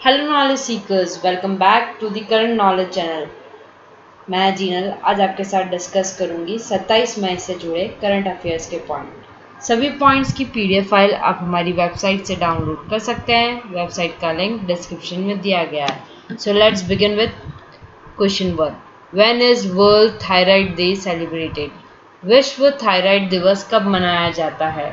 Hello knowledge seekers, welcome back to the current knowledge channel. मैं जीनल आज आपके साथ डिस्कस करूंगी 27 मई से जुड़े करंट अफेयर्स के पॉइंट। सभी पॉइंट्स की पीडीएफ फाइल आप हमारी वेबसाइट से डाउनलोड कर सकते हैं। वेबसाइट का लिंक डिस्क्रिप्शन में दिया गया है। So let's begin with question 1। When is world thyroid day celebrated? विश्व थायराइड दिवस कब मनाया जाता है?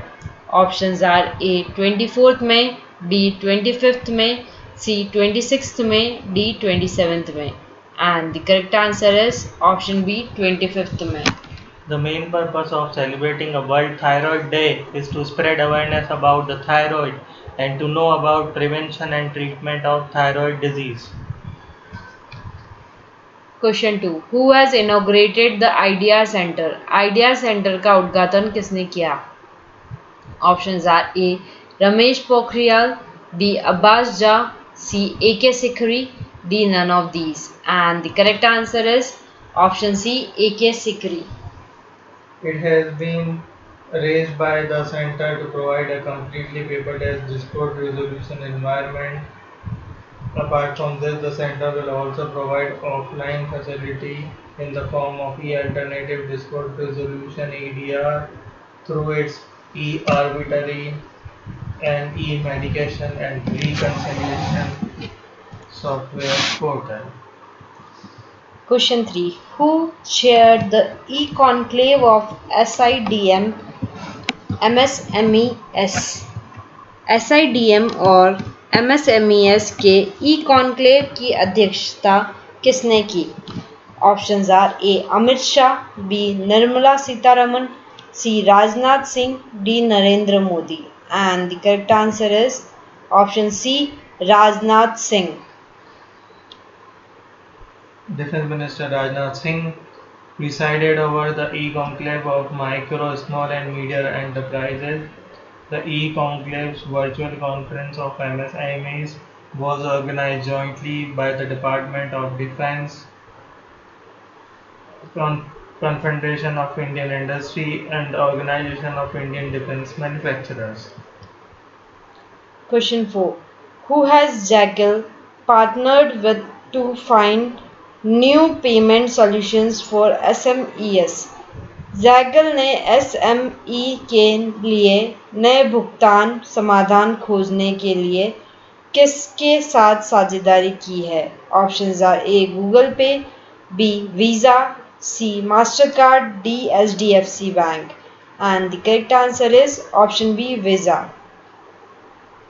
Options are A 24 May, B 25 May, C 26 May, D 27 May. And the correct answer is option B 25th May. The main purpose of celebrating a World Thyroid Day is to spread awareness about the thyroid and to know about prevention and treatment of thyroid disease. Question 2. Who has inaugurated the Idea Center? Idea Center का उद्घाटन किसने किया? Options are A. Ramesh Pokhriyal, D. Abbas Jha, C. A.K. Sikhri, D. None of these. And the correct answer is option C. A.K. Sikhri. It has been raised by the center to provide a completely paperless dispute resolution environment. Apart from this, the center will also provide offline facility in the form of e-alternative dispute resolution EDR through its e-arbitry and e-mediation and reconciliation software portal. Question 3. Who chaired the e-conclave of SIDM MSMES? SIDM और MSMES के ई-कॉन्क्लेव की अध्यक्षता किसने की? Options are A Amit Shah, B Nirmala Sitharaman, C Rajnath Singh, D Narendra Modi. And the correct answer is option C Rajnath Singh. Defense Minister Rajnath Singh presided over the e-conclave of micro, small and medium enterprises. The e-conclave's virtual conference of MSMEs was organized jointly by the Department of Defense, Confederation of Indian Industry and the Organization of Indian Defense Manufacturers. Question 4. Who has Jackal partnered with to find new payment solutions for SMEs? Zaggle ने SME के लिए नए भुगतान समाधान खोजने के लिए किसके साथ साझेदारी की है? Options are A Google Pay, B Visa, C Mastercard, D HDFC bank. And the correct answer is option B Visa.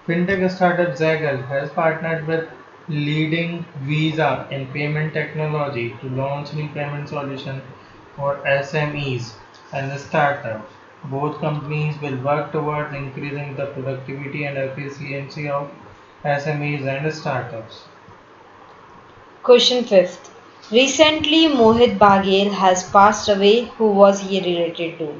Fintech startup Zaggle has partnered with leading Visa in payment technology to launch new payment solutions for SMEs and startups. Both companies will work towards increasing the productivity and efficiency of SMEs and startups. Question 5th. Recently Mohit Baghel has passed away. Who was he related to?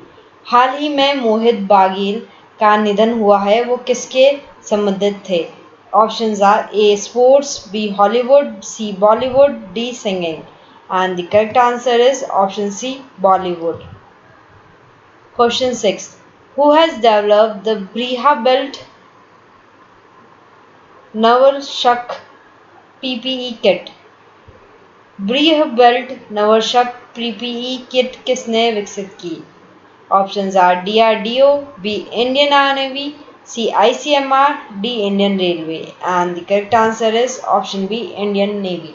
हाल ही में मोहित बागेल का निधन हुआ है, वो किसके संबंधित थे? Options are A sports, B Hollywood, C Bollywood, D singing. And the correct answer is option C Bollywood. Question 6. Who has developed the Briha Belt Navalshak PPE kit? ब्रीह बेल्ट नवरशक पीपीई किट किसने विकसित की? Options are DRDO, B Indian Navy, C ICMR, D Indian Railway. And the correct answer is option B Indian Navy.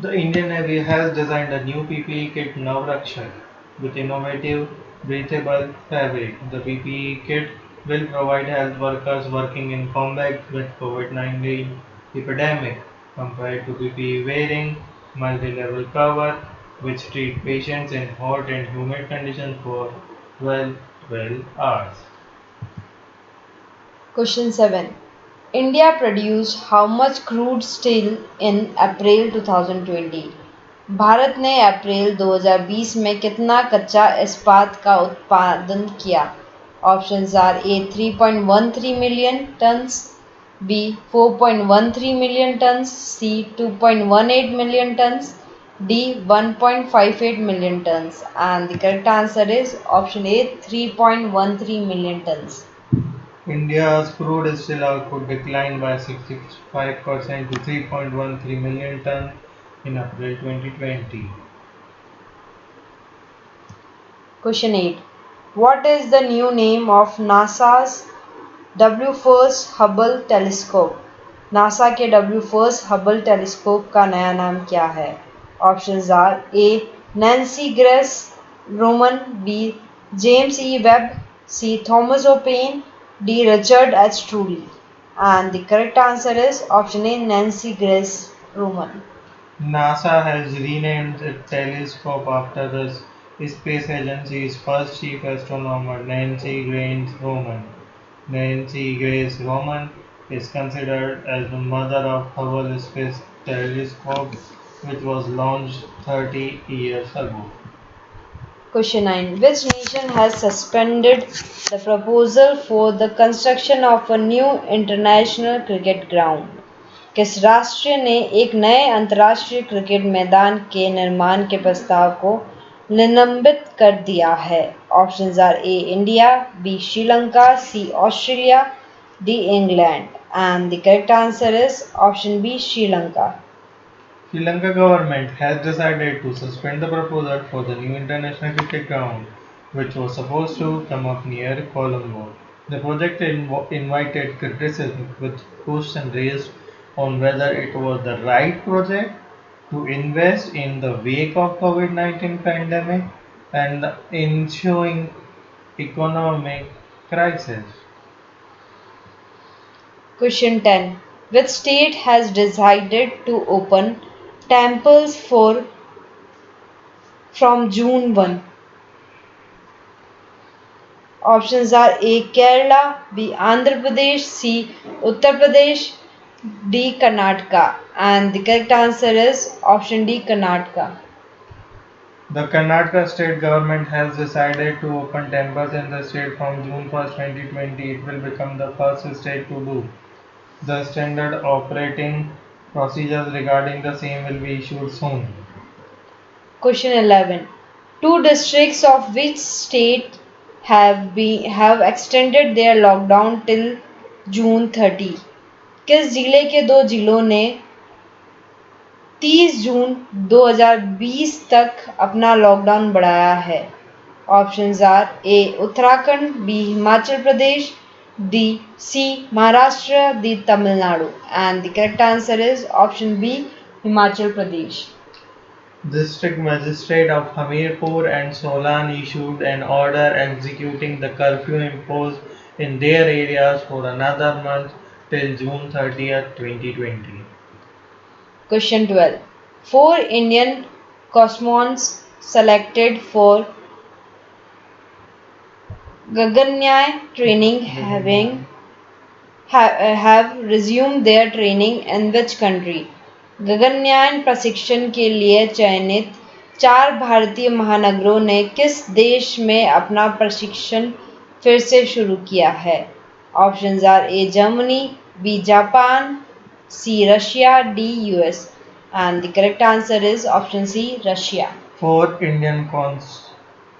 The Indian Navy has designed a new PPE kit Navrakshak with innovative breathable fabric. The PPE kit will provide health workers working in combat with COVID-19 epidemic compared to PPE wearing multi-level cover which treat patients in hot and humid conditions for 12 hours. Question 7. India produced how much crude steel in April 2020? Bharat ने अप्रैल 2020 में कितना कच्चा इस्पात का उत्पादन किया? Options are A 3.13 million tonnes, B 4.13 million tonnes, C 2.18 million tonnes, D 1.58 million tonnes. And the correct answer is option A 3.13 million tonnes. India's crude steel output declined by 65% to 3.13 million tons in April 2020. Question 8. What is the new name of NASA's W1st Hubble telescope? NASA के W1st Hubble telescope का नया नाम क्या है? Options are A Nancy Grace Roman, B James E Webb, C Thomas O Paine, D Richard H Truly. And the correct answer is option A Nancy Grace Roman. NASA has renamed its telescope after the space agency's first chief astronomer, Nancy Grace Roman. Nancy Grace Roman is considered as the mother of Hubble Space Telescope, which was launched 30 years ago. Question 9. Which nation has suspended the proposal for the construction of a new international cricket ground? किस राष्ट्र ने एक नए अंतर्राष्ट्रीय cricket मैदान के निर्माण के प्रस्ताव को निलंबित कर दिया है? Options are A India, B Sri Lanka, C Australia, D England. And the correct answer is option B Sri Lanka. Sri Lanka government has decided to suspend the proposal for the new international cricket ground, which was supposed to come up near Colombo. The project invited criticism, with questions raised on whether it was the right project to invest in the wake of COVID-19 pandemic and the ensuing economic crisis. Question 10. Which state has decided to open temples from June 1? Options are A. Kerala, B. Andhra Pradesh, C. Uttar Pradesh, D. Karnataka. And the correct answer is option D. Karnataka. The Karnataka state government has decided to open temples in the state from June 1st, 2020. It will become the first state to do. The standard operating procedures regarding the same will be issued soon. Question 11. Two districts of which state have extended their lockdown till June 30? किस जिले के दो जिलों ने 30 जून 2020 तक अपना lockdown बढ़ाया है? Options are A Uttarakhand, B Himachal Pradesh, D C Maharashtra, D Tamil Nadu. And the correct answer is option B Himachal Pradesh. District Magistrate of Hamirpur and Solan issued an order executing the curfew imposed in their areas for another month till June 30th, 2020. Question 12. Four Indian cosmonauts selected for Gaganyaan training have resumed their training in which country? Gaganyaan प्रशिक्षण के लिए चयनित चार भारतीय महानगरों ने किस देश में अपना प्रशिक्षण फिर से शुरू किया है? Options are A Germany, B Japan, C Russia, D US. And the correct answer is option C Russia. Four Indian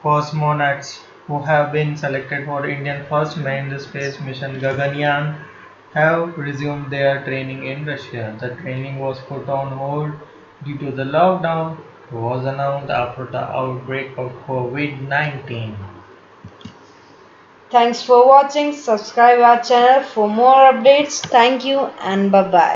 cosmonauts who have been selected for Indian first manned space mission Gaganyaan have resumed their training in Russia. The training was put on hold due to the lockdown was announced after the outbreak of COVID-19. Thanks for watching. Subscribe our channel for more updates. Thank you and bye bye.